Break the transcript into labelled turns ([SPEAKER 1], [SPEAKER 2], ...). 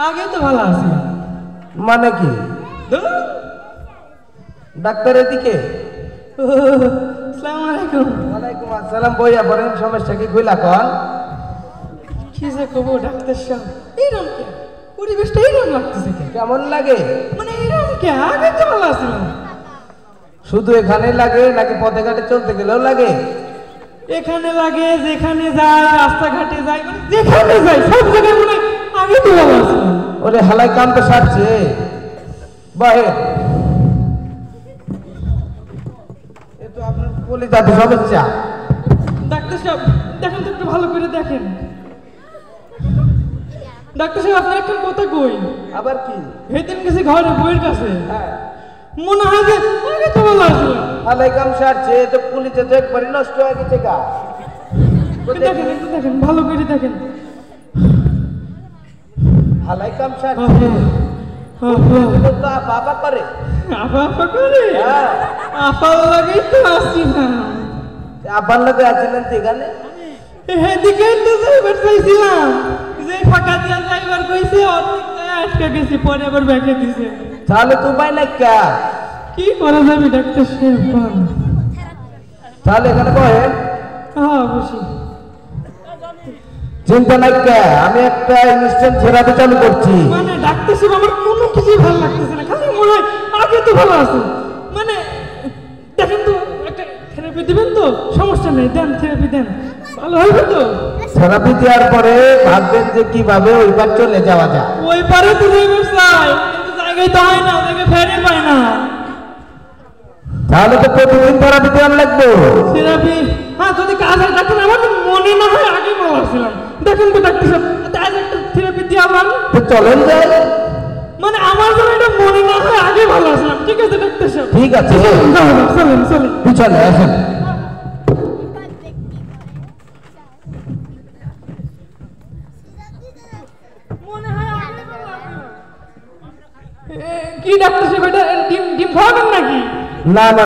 [SPEAKER 1] আগে তো ভালো আছে।
[SPEAKER 2] মানে কি ডাক্তার এদিকে?
[SPEAKER 1] আসসালামু আলাইকুম।
[SPEAKER 2] ওয়ালাইকুম আসসালাম। বইয়া বলেন, সমস্যা কি কইলা কোন?
[SPEAKER 1] কি যে কব ডাক্তার সাহেব, এইরকম কে পরিবেশটা এইরকম লাগতেছে কে?
[SPEAKER 2] কেমন লাগে?
[SPEAKER 1] মানে এইরকম কে? আগে তো ভালো আছিল।
[SPEAKER 2] শুধু এখানে লাগে নাকি পথে ঘাটে চলতে গেলেও লাগে?
[SPEAKER 1] এখানে লাগে, যেখানে যায়, রাস্তাঘাটে যায়, মানে যেখানে যায় সব জায়গায় মনে হয় আগে তো ভালো আছিল।
[SPEAKER 2] ওরে হালাই কাম তো সারছে। বাহে এ তো আপনার কলিজাতে সমস্যা।
[SPEAKER 1] ডাক্তার সাহেব দেখেন তো, একটু ভালো করে দেখেন। ডাক্তার সাহেব আপনার একটা কথা কই।
[SPEAKER 2] আবার কি?
[SPEAKER 1] হেতেন গেছে ঘরে বইয়ের কাছে,
[SPEAKER 2] হ্যাঁ,
[SPEAKER 1] মনে হয় যে আগে তো ভালো আছিল।
[SPEAKER 2] হালাই কাম সারছে, তো কলিজা তো একবারে নষ্ট হয়ে গেছে গা।
[SPEAKER 1] দেখেন একটু দেখেন, ভালো করে দেখেন।
[SPEAKER 2] হালাই কাম সারছে তো বাবা করে।
[SPEAKER 1] আপা আপা করে?
[SPEAKER 2] হ্যাঁ,
[SPEAKER 1] আপার লাগেই তো আসছি না।
[SPEAKER 2] আবার লাগে আছিলেন তো এখানে?
[SPEAKER 1] এদিকে তো যাইবার চাইছিলাম, যে ফাঁকা দিয়া যাইবার কইছে, অর্ধেক যায় আটকে গেছি, পরে আবার ব্যাকে দিছে।
[SPEAKER 2] তাহলে তো উপায় নাই কা?
[SPEAKER 1] কি করা যাবে ডাক্তার সাহেব?
[SPEAKER 2] তাহলে এখানে বহেন,
[SPEAKER 1] হ্যাঁ বসি।
[SPEAKER 2] চিন্তা নাই কা, আমি একটা ইনস্ট্যান্ট থেরাপি চালু করছি।
[SPEAKER 1] মানে ডাক্তার সাহেব আমার কোনো কিছুই ভালো লাগতেছে না, খালি মনে হয় আগে তো ভালো আছে। মানে দেখেন তো, একটা থেরাপি দিবেন তো? সমস্যা নেই, দেন থেরাপি দেন, ভালো হবে তো?
[SPEAKER 2] থেরাপি দেওয়ার পরে ভাববেন যে কিভাবে ওইবার চলে যাওয়া যায়।
[SPEAKER 1] ওই পারে তো যাইবার চাই, কিন্তু জায়গায় তো হয় না, জায়গায় ফেরে পায় না।
[SPEAKER 2] তাহলে তো প্রতিদিন থেরাপি দেওয়ার লাগবে।
[SPEAKER 1] থেরাপি, হ্যাঁ যদি কাজ হয় ডাক্তার, আমার তো মনে না হয় আগে ভালো আসছিলাম। দেখেন তো ডাক্তার সাহেব, আজ একটা থেরাপি দিয়ে আমার,
[SPEAKER 2] তো চলেন যাই।
[SPEAKER 1] মানে আমার যেন এটা মনে না হয় আগে ভালো আসলাম। ঠিক আছে ডাক্তার সাহেব?
[SPEAKER 2] ঠিক আছে,
[SPEAKER 1] চলেন চলেন।
[SPEAKER 2] পিছনে আসেন।
[SPEAKER 1] মনে হয় আগে ভালো আসলাম। কি ডাক্তার সাহেব, এটা ডিম ডিম খাওয়াবেন নাকি?
[SPEAKER 2] না না